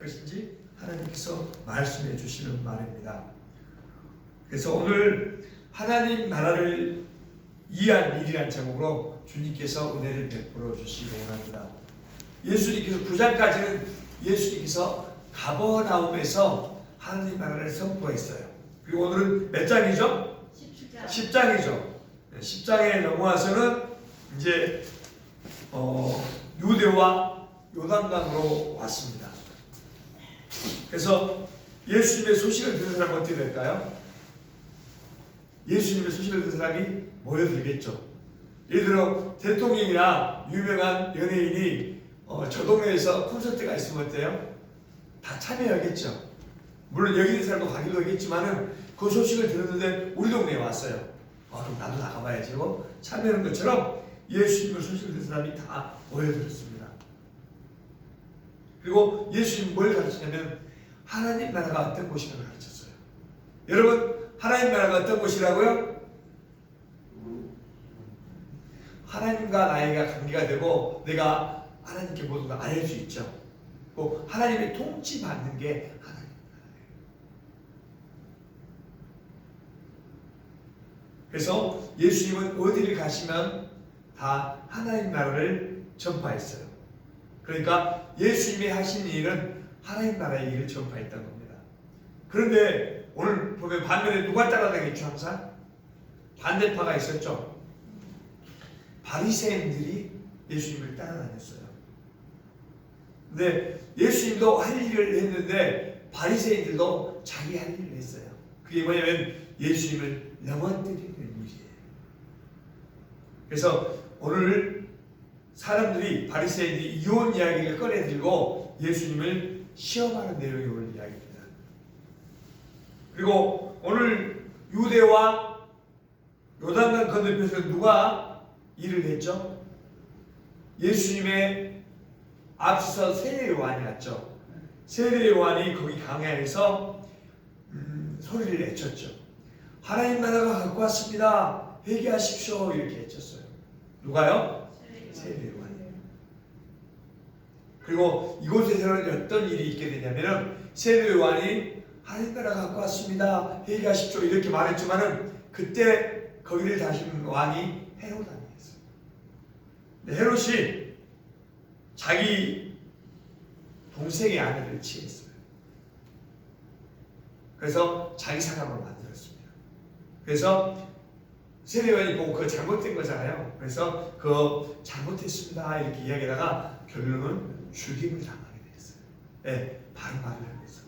것인지 하나님께서 말씀해 주시는 말입니다. 그래서 오늘 하나님 나라를 이해한 일이라는 제목으로 주님께서 은혜를 베풀어 주시기 원합니다. 예수님께서 9장까지는 예수님께서 가버나움에서 하나님 나라를 선포했어요. 그리고 오늘은 몇 장이죠? 10장이죠. 10장에 넘어와서는 이제 유대와 요단강으로 왔습니다. 그래서 예수님의 소식을 듣는 사람은 어떻게 될까요? 예수님의 소식을 듣는 사람이 모여들겠죠. 예를 들어 대통령이나 유명한 연예인이 저 동네에서 콘서트가 있으면 어때요? 다 참여하겠죠. 물론 여기 있는 사람도 가기도 하겠지만은 그 소식을 들었는데 우리 동네에 왔어요. 그럼 나도 나가봐야지. 참여하는 것처럼 예수님의 소식을 듣는 사람이 다 모여들었습니다. 그리고 예수님이 뭘 가르치냐면 하나님 나라가 어떤 곳인가 가르쳤어요. 여러분, 하나님 나라가 어떤 곳이라고요? 하나님과 나이가 관계가 되고 내가 하나님께 모든 걸 알릴 수 있죠. 또 하나님의 통치받는 게 하나님 나라예요. 그래서 예수님은 어디를 가시면 다 하나님 나라를 전파했어요. 그러니까 예수님이 하신 일은 하나님 나라의 일을 전파했던 겁니다. 그런데 오늘 보면 반면에 누가 따라다녔죠? 항상 반대파가 있었죠. 바리새인들이 예수님을 따라다녔어요. 근데 예수님도 할 일을 했는데 바리새인들도 자기 할 일을 했어요. 그게 뭐냐면 예수님을 넘어뜨리는 일이에요. 그래서 오늘 사람들이 바리새인들이 이혼 이야기를 꺼내들고 예수님을 시험하는 내용이 오늘 이야기입니다. 그리고 오늘 유대와 요단강 건너편에서 누가 일을 했죠? 예수님의 앞서 세례 요한이 왔죠. 세례 요한이 거기 강야에서 소리를 내쳤죠. 하나님 나라가 갖고 왔습니다. 회개하십시오. 이렇게 외쳤어요. 누가요? 세례 요한이. 그리고 이곳에서는 어떤 일이 있게 되냐면은 세례 요한이 하나님 나라가 갖고 왔습니다. 회개하십시오. 이렇게 말했지만은 그때 거기를 다스리는 왕이 헤롯 아니었어요. 헤롯이 자기 동생의 아내를 취했어요. 그래서 자기 사람으로 만들었습니다. 그래서 세례요한이 보고 그거 잘못된 거잖아요. 그래서 그거 잘못했습니다 이렇게 이야기하다가 결론은 죽임을 당하게 됐어요. 네, 반말을 하면서.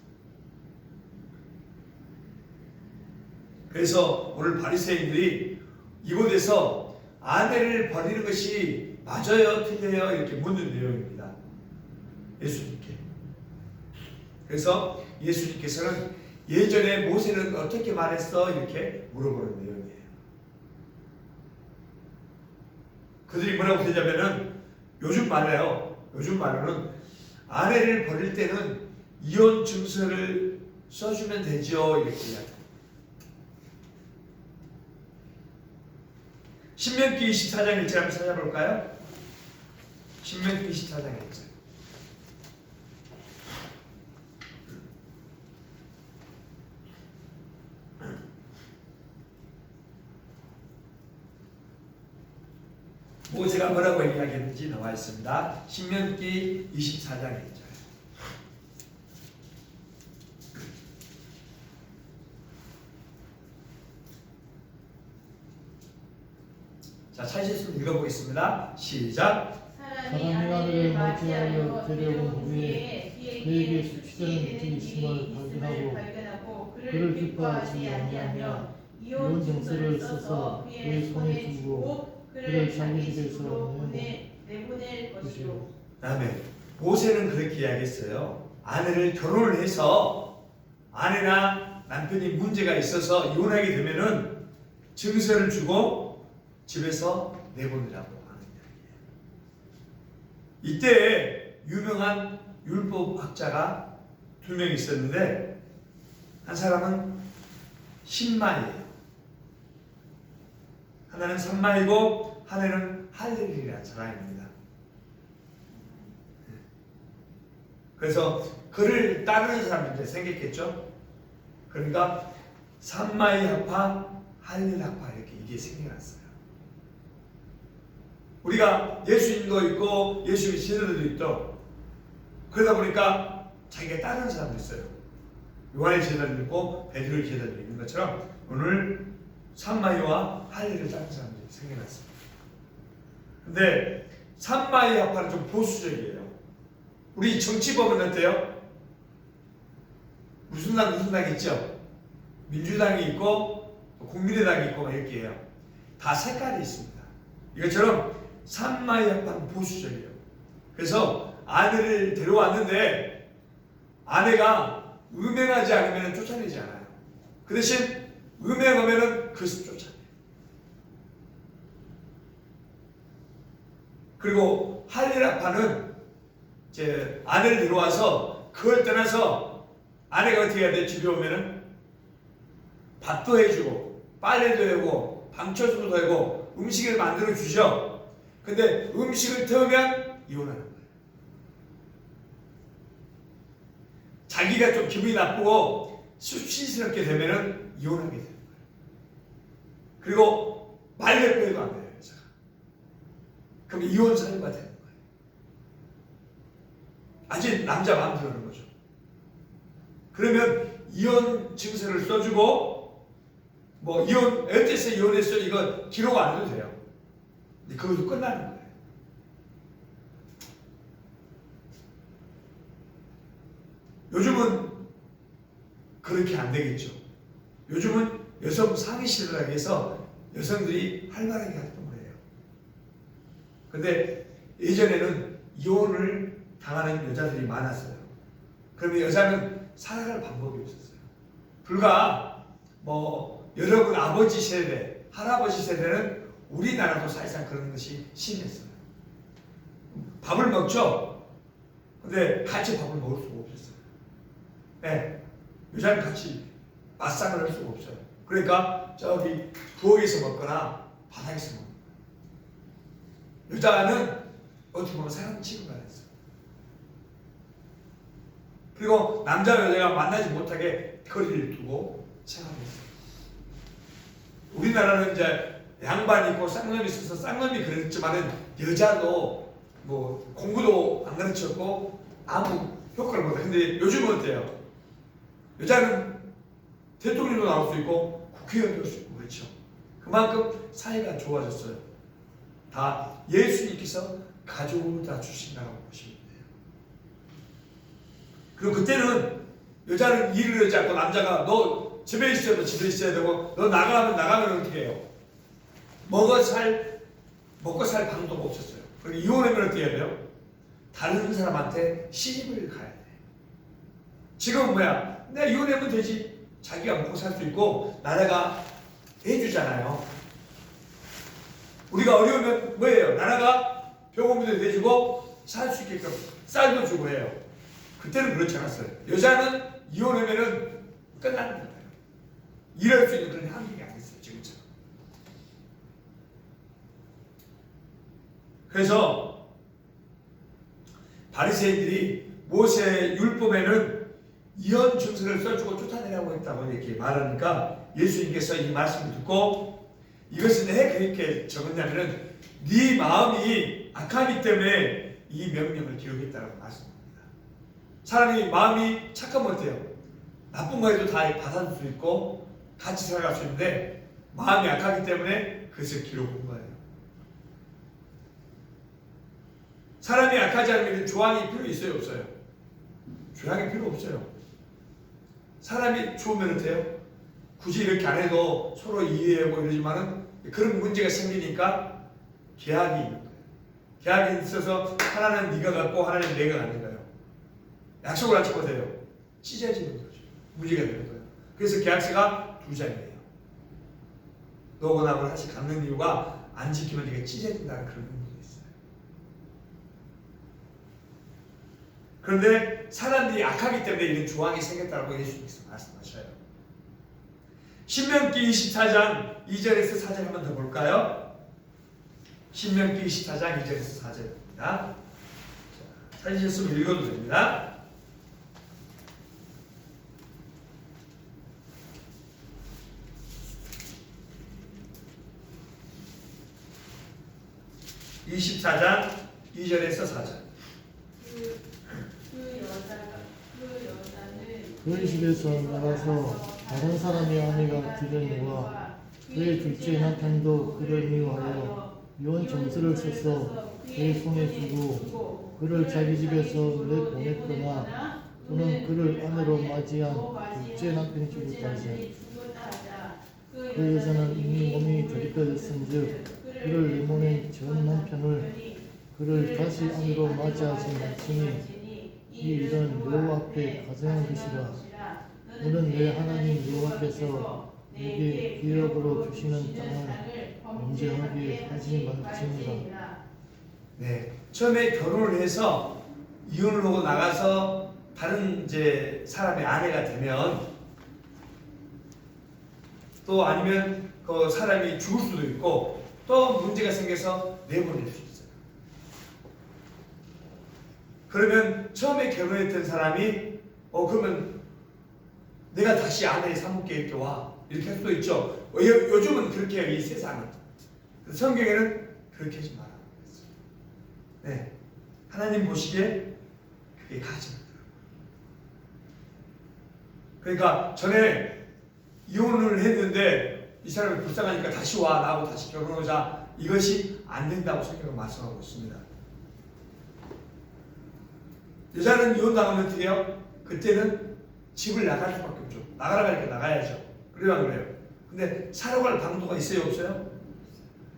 그래서 오늘 바리새인들이 이곳에서 아내를 버리는 것이 맞아요, 틀려요 이렇게 묻는 내용입니다. 예수님께. 그래서 예수님께서는 예전에 모세는 어떻게 말했어? 이렇게 물어보는 내용이에요. 그들이 뭐라고 되냐면은 요즘 말로는 아내를 버릴 때는 이혼 증서를 써주면 되죠 이렇게 이야기해요. 신명기 24장 1절 한번 찾아볼까요? 신명기 24장 1절. 모세가 뭐라고 이야기했는지 나와 있습니다. 신명기 24장 1절. 자, 찾으셨으면 읽어보겠습니다. 시작. 사람이 아내를 맞이하여 데려온 후에 그에게 수치되는 것이 있음을 발견하고 그를 기뻐하지 아니하며 이혼 증서를 써서 그의 손에 주고 그를 자기 집에서 내보낼 것이요. 아멘. 모세는 그렇게 이야기했어요. 아내를 결혼을 해서 아내나 남편이 문제가 있어서 이혼하게 되면은 증서를 주고 집에서 내보내라고 하는 이야기예요. 이때 유명한 율법학자가 두 명 있었는데 한 사람은 신마이에요. 하나는 산마이고 하나는 할렐이라는 사람입니다. 그래서 그를 따르는 사람들이 생겼겠죠. 그러니까 삼마이학파, 할례학파 이렇게 이게 생겨났어요. 우리가 예수님도 있고 예수의 제자들도 있죠. 그러다 보니까 자기가 따르는 사람도 있어요. 요한의 제자들도 있고 베드로의 제자들도 있는 것처럼 오늘 삼마이와 할례를 따르는 사람들이 생겨났습니다. 근데 삼마이학파는 좀 보수적이에요. 우리 정치 보면 어때요? 무슨 당 있죠? 민주당이 있고 국민의당이 있고 이렇게 해요. 다 색깔이 있습니다. 이것처럼 삼마이학파는 보수적이에요. 그래서 아내를 데려왔는데 아내가 음행하지 않으면 쫓아내지 않아요. 그 대신 음행하면 그 쫓아내요. 그리고 할례학파는 이제 아내를 데려와서 그걸 떠나서 아내가 어떻게 해야 돼? 집에 오면은 밥도 해주고 빨래도 해고 방철수도 하고 음식을 만들어 주죠. 근데 음식을 태우면 이혼하는 거예요. 자기가 좀 기분이 나쁘고 수치스럽게 되면은 이혼하게 되는 거예요. 그리고 말대꾸해도 안 돼요, 여자가. 그럼 이혼 사유가 되는 거예요. 아직 남자 마음대로 하는 거죠. 그러면 이혼 증서를 써주고 뭐 이혼 어땠어 이혼했어 이거 기록 안 해도 돼요. 근데 그것도 끝나는 거예요. 요즘은 그렇게 안 되겠죠. 요즘은 여성 상위 시대라고 해서 여성들이 활발하게 활동을 해요. 근데 예전에는 이혼을 당하는 여자들이 많았어요. 그러면 여자는 살아갈 방법이 없었어요. 불과 뭐 여러분 아버지 세대, 할아버지 세대는 우리나라도 사실상 그런 것이 심했어요. 밥을 먹죠. 근데 같이 밥을 먹을 수가 없었어요. 네, 여자는 같이 맞상을 할 수가 없어요. 그러니까 저기 부엌에서 먹거나 바닥에서 먹는 거예요. 여자는 어떻게 보면 사람 취급을 안 했어요. 그리고 남자와 여자가 만나지 못하게 거리를 두고 생활했어요. 우리나라는 이제 양반이 있고 쌍놈이 있어서 쌍놈이 그랬지만은 여자도 뭐 공부도 안 가르쳤고 아무 효과를 못해. 근데 요즘은 어때요? 여자는 대통령도 나올 수 있고 국회의원도 할 수 있고 그렇죠. 그만큼 사회가 좋아졌어요. 다 예수님께서 가져다 주신다고 보시면 돼요. 그리고 그때는 여자는 일을 하지 않고 남자가 너 집에 있어야 돼, 집에 있어야 되고 너 나가면 어떻게 해요? 먹고 살 방도가 없었어요. 그리고 이혼하면 어떻게 해야 돼요? 다른 사람한테 시집을 가야 돼. 지금은 뭐야? 내가 이혼하면 되지. 자기가 먹고 살 수 있고 나라가 해주잖아요. 우리가 어려우면 뭐예요? 나라가 병원비도 내주고 살 수 있게끔 쌀도 주고 해요. 그때는 그렇지 않았어요. 여자는 이혼하면은 끝나는 거예요. 일할 수 있는 그런 환경이 아니었어요. 지금처럼. 그래서 바리새인들이 모세 율법에는 이혼 증서를 써주고 쫓아내라고 했다고 이렇게 말하니까 예수님께서 이 말씀을 듣고 이것은 왜 그렇게 적었냐면은 네 마음이 악하기 때문에 이 명령을 기록했다고 말씀합니다. 사람이 마음이 착하면 어때요? 나쁜 거에도 다 받아줄 수 있고 같이 살아갈 수 있는데 마음이 악하기 때문에 그것을 기록한 거예요. 사람이 악하지 않으면 조항이 필요 있어요? 없어요? 조항이 필요 없어요. 사람이 좋으면 어때요? 굳이 이렇게 안 해도 서로 이해하고 이러지만은 그런 문제가 생기니까 계약이 있는 거예요. 계약이 있어서 하나는 네가 갖고 하나는 내가 갖는 거예요. 약속을 안 지켜도 돼요. 찢어지는 거죠. 문제가 되는 거예요. 그래서 계약서가 2장이에요. 너고 나고 사실 갖는 이유가 안 지키면 이게 찢어진다는 그런 의미가 있어요. 그런데 사람들이 악하기 때문에 이런 조항이 생겼다고 예수님께서 말씀하셔요. 신명기 24장 2절에서 4절 한번 더 볼까요? 신명기 24장 2절에서 4절입니다. 찾으셨으면 읽어도 됩니다. 24장 2절에서 4절. 그의 집에서 나가서 다른 사람의 아내가 들여놓아 그의 둘째 남편도 그를 미워하여 이혼 점수를 써서 그의 손에 주고 그를 자기 집에서 내보냈거나 또는 그를 아내로 맞이한 둘째 남편이 죽었다 하자. 그 여자는 이미 몸이 들이꺼졌은즉 그를 내보낸 전 남편을 그를 다시 아내로 맞이하지 말지니 이 일은 여호와 앞에 가증한 것이라. 너는 내 하나님 여호와께서 내게 기업으로 주시는 땅을 범죄하게 하지 말지니라. 네, 처음에 결혼을 해서 이혼을 하고 나가서 다른 이제 사람의 아내가 되면 또 아니면 그 사람이 죽을 수도 있고 또 문제가 생겨서 내보낼 수 있어요. 그러면 처음에 결혼했던 사람이 그러면 내가 다시 아내 삼을게 이렇게 와 이렇게 할 수도 있죠. 요즘은 그렇게 해요. 이 세상은. 성경에는 그렇게 하지 마라. 네, 하나님 보시기에 그게 가증. 그러니까 전에 이혼을 했는데 이 사람이 불쌍하니까 다시 와 나하고 다시 결혼하자 이것이 안 된다고 성경은 말씀하고 있습니다. 여자는 이혼당하면 어떻게 해요? 그때는 집을 나갈 수밖에 없죠. 나가라니까 나가야죠. 그래요 안 그래요? 근데 살아갈 방도가 있어요 없어요?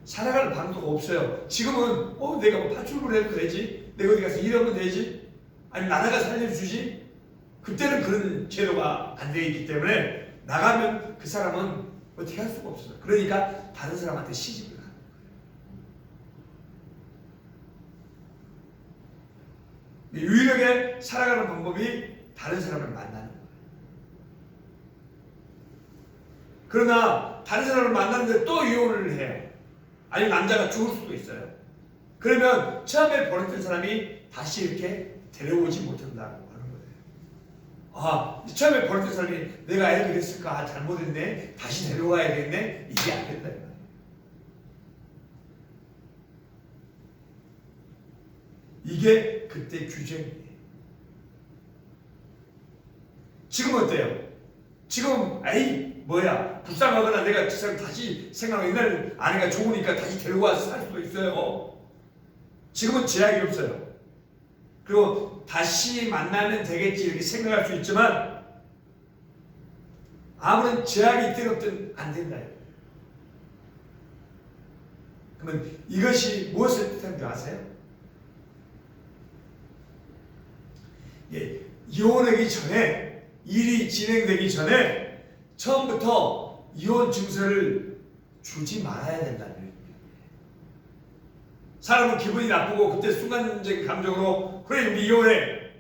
살아갈 방도가 없어요. 지금은 내가 뭐 파출부를 해도 되지? 내가 어디 가서 일하면 되지? 아니 나라가 살려주지? 그때는 그런 제도가 안 되어 있기 때문에 나가면 그 사람은 어떻게 할 수가 없어요. 그러니까 다른 사람한테 시집을 가는 거예요. 유일하게 살아가는 방법이 다른 사람을 만나는 거예요. 그러나 다른 사람을 만났는데 또 이혼을 해요. 아니면 남자가 죽을 수도 있어요. 그러면 처음에 보냈던 사람이 다시 이렇게 데려오지 못한다고 하는 거예요. 처음에 보냈던 사람이 내가 애 그랬을까? 잘못했네. 다시 데려와야겠네. 이게 안 된다. 이게 그때 규정이에요. 지금 어때요? 지금 불쌍하거나 내가 그 사람 다시 생각하면 옛날 아내가 좋으니까 다시 데려와서 살 수도 있어요. 지금은 제약이 없어요. 그리고 다시 만나면 되겠지 이렇게 생각할 수 있지만 아무런 제약이 있든 없든 안 된다. 그러면 이것이 무엇을 뜻하는지 아세요? 이혼하기 전에 일이 진행되기 전에 처음부터 이혼 증서를 주지 말아야 된다는 거예요. 사람은 기분이 나쁘고 그때 순간적인 감정으로 그래 우리 이혼해.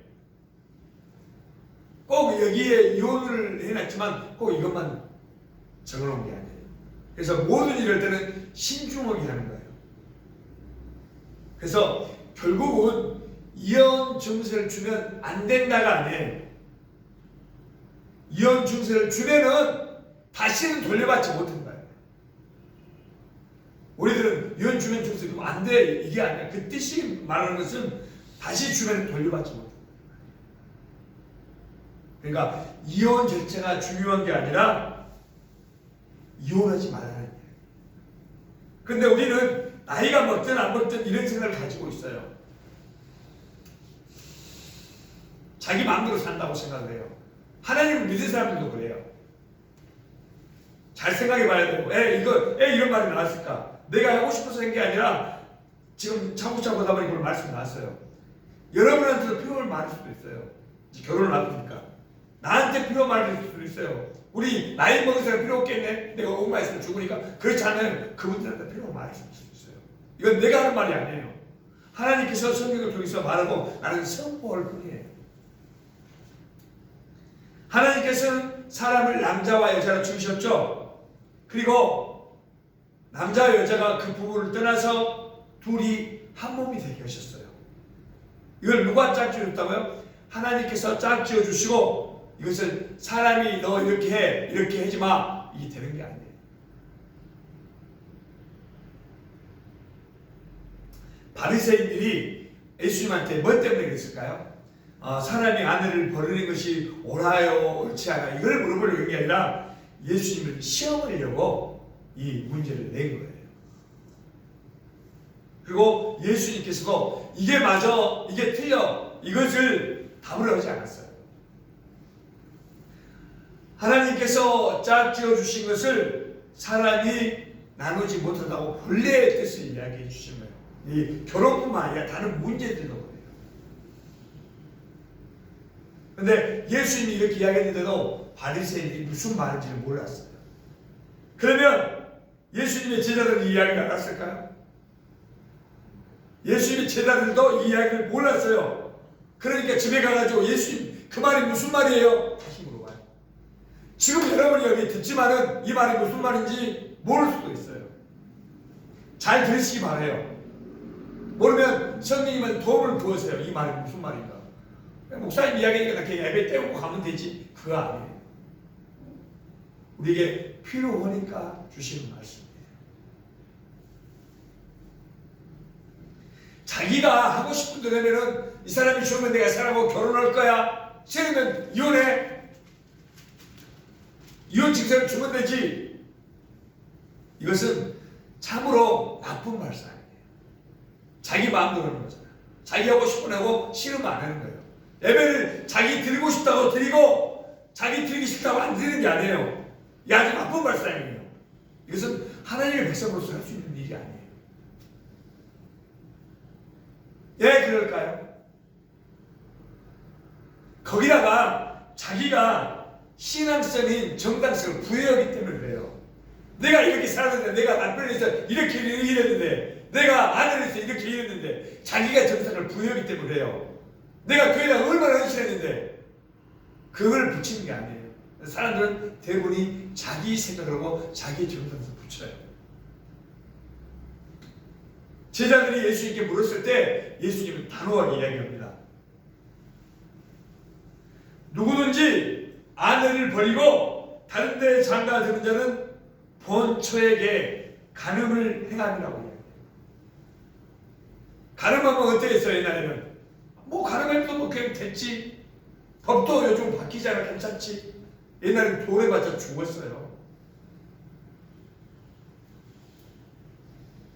꼭 여기에 이혼을 해놨지만 꼭 이것만 적어놓은 게 아니에요. 그래서 모든 일을 때는 신중하게 하는 거예요. 그래서 결국은 이혼 증서를 주면 안 된다가 아니에요. 이혼 증서를 주면은 다시는 돌려받지 못한다. 우리들은 이혼 주면 증서 주면 안 돼. 이게 아니야. 그 뜻이 말하는 것은 다시 주면 돌려받지 못한다. 그러니까 이혼 절차가 중요한 게 아니라 이혼하지 말라는 거예요. 근데 우리는 나이가 먹든 안 먹든 이런 생각을 가지고 있어요. 자기 마음대로 산다고 생각을 해요. 하나님을 믿는 사람들도 그래요. 잘 생각해 봐야 되고, 애 이런 말이 나왔을까? 내가 하고 싶어서 한 게 아니라 지금 차고차고 하다 보니 그런 말씀이 나왔어요. 여러분한테도 필요한 말일 수도 있어요. 결혼을 앞두니까. 나한테 필요한 말일 수도 있어요. 우리 나이 먹은 사람 필요 없겠네? 내가 엄마 있으면 죽으니까. 그렇지 않으면 그분들한테 필요한 말일 수도 있어요. 이건 내가 하는 말이 아니에요. 하나님께서 성경을 통해서 말하고 나는 선포할 뿐이에요. 하나님께서는 사람을 남자와 여자로 지으셨죠. 그리고 남자와 여자가 그 부부를 떠나서 둘이 한 몸이 되게 하셨어요. 이걸 누가 짝지어줬다고요? 하나님께서 짝지어주시고 이것을 사람이 너 이렇게 해 이렇게 하지 마 이게 되는 게 아니에요. 바리새인들이 예수님한테 뭐 때문에 그랬을까요? 사람이 아내를 버리는 것이 옳아요, 옳지 않아 이걸 물어보려는 게 아니라 예수님을 시험하려고 이 문제를 낸 거예요. 그리고 예수님께서도 이게 맞아, 이게 틀려 이것을 답을 하지 않았어요. 하나님께서 짝지어 주신 것을 사람이 나누지 못한다고 본래의 뜻을 이야기해 주신 거예요. 이 결혼뿐만 아니라 다른 문제들도 그래요. 그런데 예수님이 이렇게 이야기했는데도 바리새인들이 무슨 말인지를 몰랐어요. 그러면 예수님의 제자들은 이 이야기를 알았을까요? 예수님의 제자들도 이 이야기를 몰랐어요. 그러니까 집에 가가지고 예수님 그 말이 무슨 말이에요? 다시 물어봐요. 지금 여러분이 여기 듣지만은 이 말이 무슨 말인지 모를 수도 있어요. 잘 들으시기 바라요. 모르면 성령님은 도움을 부으세요. 이 말이 무슨 말인가. 목사님 이야기니까 그렇게 예배 때우고 가면 되지. 그거 아니에요. 우리에게 필요하니까 주시는 말씀이에요. 자기가 하고 싶은 대로 하면은 이 사람이 좋으면 내가 이 사람하고 결혼할 거야. 싫으면 이혼해. 이혼 증서를 주면 되지. 이것은 참으로 나쁜 말씀이에요. 자기 마음대로 하는 거잖아요. 자기 하고 싶은 하고 싫으면 안 하는 거예요. 예배를 자기 드리고 싶다고 드리고 자기 드리기 싫다고 안 드리는 게 아니에요. 이게 아주 나쁜 말씀이에요. 이것은 하나님의 백성으로서 할 수 있는 일이 아니에요. 왜 그럴까요? 거기다가 자기가 신앙성인 정당성을 부여하기 때문에 그래요. 내가 이렇게 살았는데, 내가 남편을 해서 이렇게 일했는데, 내가 아내를 해서 이렇게 일했는데, 자기가 정상을 부여하기 때문에 그래요. 내가 교회가 얼마나 헌신했는데, 그걸 붙이는 게 아니에요. 사람들은 대부분이 자기 생각을 하고 자기 정상을 붙여요. 제자들이 예수님께 물었을 때 예수님은 단호하게 이야기합니다. 누구든지 아내를 버리고 다른 데 장가드는 자는 본처에게 간음을 행함이라고 해요. 간음하면 어떻게 했어요? 옛날에는 뭐 간음해도 뭐 그냥 됐지. 법도 요즘 바뀌잖아. 괜찮지. 옛날에는 돌에 맞아 죽었어요.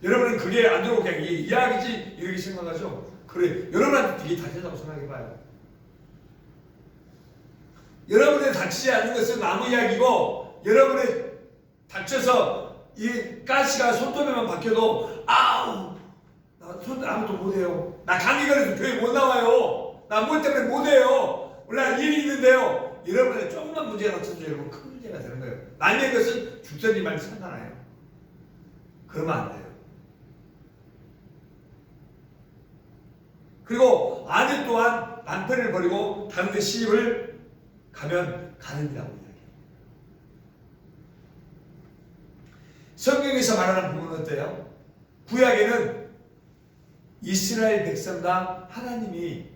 여러분은 그게 안 들어오고 그냥 이야기지 이렇게 생각하죠? 그래, 여러분한테 되게 다르다고 생각해봐요. 여러분의 다치지 않는 것은 아무 이야기고, 여러분의 다쳐서 이 가시가 손톱에만 박혀도 아우, 나 손 아무것도 못해요. 나 감기 걸려서 교회 못 나와요. 나 뭐 때문에 못해요. 원래 일이 있는데요. 여러분의 조금만 문제가 닥쳐도 여러분 큰 문제가 되는 거예요. 남의 것은 죽든지 말든 상관해요. 그러면 안 돼요. 그리고 아내 또한 남편을 버리고 다른 데 시집을 가면 간음이라고 이야기해요. 성경에서 말하는 부분은 어때요? 구약에는 이스라엘 백성과 하나님이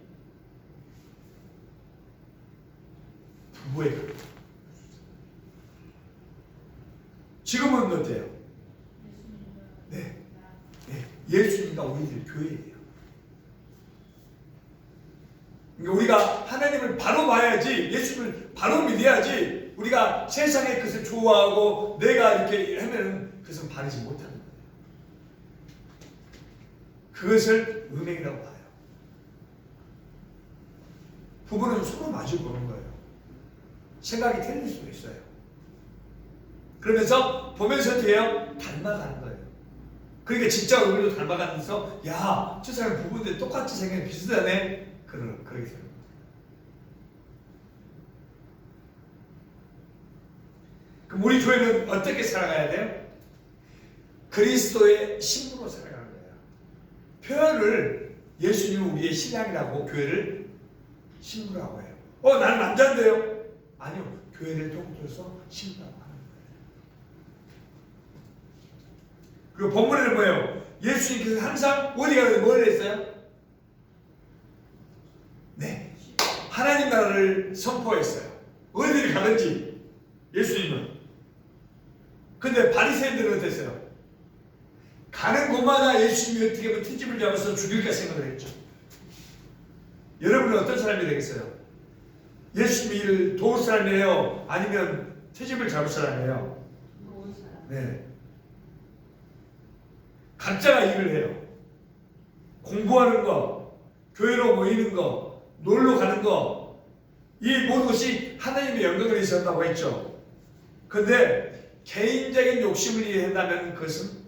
부부의 관계. 지금은 어때요? 네. 예수님과 우리들의 교회예요. 우리가 하나님을 바로 봐야지, 예수님을 바로 믿어야지, 우리가 세상의 것을 좋아하고 내가 이렇게 하면 그것은 바르지 못하는 거예요. 그것을 음행이라고 봐요. 부부는 서로 마주 보는 거예요. 생각이 틀릴 수도 있어요. 그러면서 보면서 어떻게 해요? 닮아가는 거예요. 그러니까 진짜 얼굴도 닮아가면서 야, 저 사람 부부인데 똑같이 생긴 비슷하네. 그렇게 생각합니다. 그럼 우리 교회는 어떻게 살아가야 돼요? 그리스도의 신부로 살아가는 거예요. 표현을 예수님은 우리의 신앙이라고 교회를 신부라고 해요. 나는 남자인데요? 아니요. 교회를 통틀어서 신부라고 하는 거예요. 그리고 본문에는 뭐예요? 예수님께서 항상 어디 가서 뭘 했어요? 네, 하나님 나라를 선포했어요. 어디를 가든지 예수님은. 근데 바리새인들은 어땠어요? 가는 곳마다 예수님이 어떻게 보면 트집을 잡아서 죽일까 생각을 했죠. 여러분은 어떤 사람이 되겠어요? 예수님이 이를 도울 사람이에요? 아니면 트집을 잡을 사람이에요? 도울 사람. 네. 각자가 일을 해요. 공부하는 거, 교회로 모이는 거, 놀러 가는 거, 이 모든 것이 하나님의 영광을 위해서 한다고 했죠. 그런데 개인적인 욕심을 위해 한다면 그것은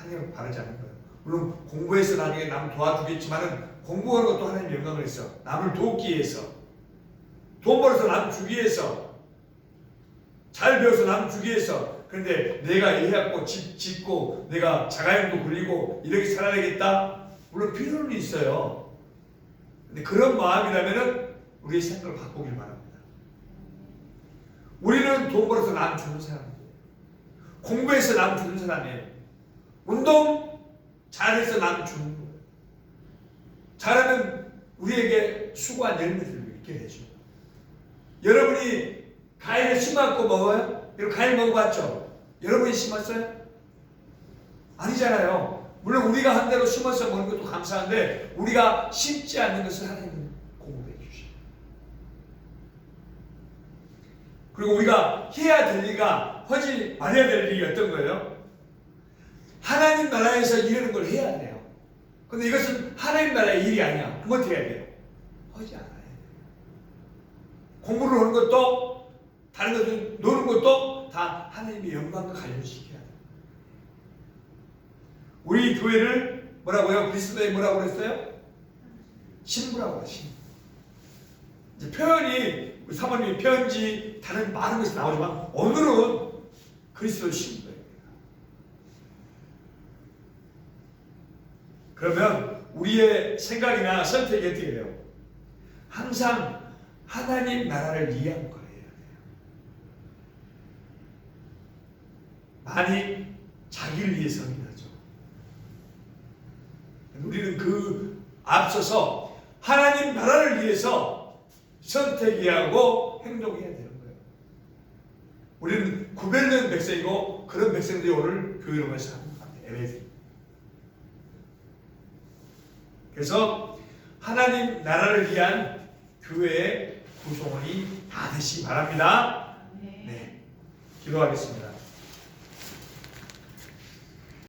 하나님을 바라지 않는 거예요. 물론 공부해서 나중에 남 도와주겠지만은 공부하는 것도 하나님의 영광을 위해서, 남을 돕기 위해서, 돈 벌어서 남 주기 위해서, 잘 배워서 남 주기 위해서. 그런데 내가 이해하고 집 짓고 내가 자가용도 굴리고 이렇게 살아야겠다. 물론 필요는 있어요. 근데 그런 마음이라면은 우리의 생각을 바꾸길 바랍니다. 우리는 돈 벌어서 남 주는 사람이에요. 공부해서 남 주는 사람이에요. 운동 잘해서 남 주는 거예요. 잘하면 우리에게 수고한 열매들을 있게 되죠. 여러분이 과일을 심었고 먹어요? 여러분 과일 먹어봤죠? 여러분이 심었어요? 아니잖아요. 물론 우리가 한 대로 심어서 먹는 것도 감사한데 우리가 심지 않는 것을 하나님은 공급해 주셔요. 그리고 우리가 해야 될 일과 하지 말아야 될 일이 어떤 거예요? 하나님 나라에서 일하는 걸 해야 돼요. 근데 이것은 하나님 나라의 일이 아니야. 그럼 어떻게 해야 돼요? 하지 않아야 돼요. 공부를 하는 것도 다른 것들 노는 것도 다 하나님의 영광과 관련시켜야 돼요. 우리 교회를 뭐라고요? 그리스도의 뭐라고 그랬어요? 신부라고 하시. 이제 표현이 우리 사모님의 표현지 다른 많은 것이 나오지만 오늘은 그리스도의 신부예요. 그러면 우리의 생각이나 선택이 어떻게 돼요? 항상 하나님 나라를 위한 거예요. 많이 자기를 위해서는 하죠. 우리는 그 앞서서 하나님 나라를 위해서 선택해야 하고 행동해야 되는 거예요. 우리는 구별된 백성이고 그런 백성들이 오늘 교회로 가서 하는 겁니다. 그래서 하나님 나라를 위한 교회의 구성원이 다 되시기 바랍니다. 네, 기도하겠습니다.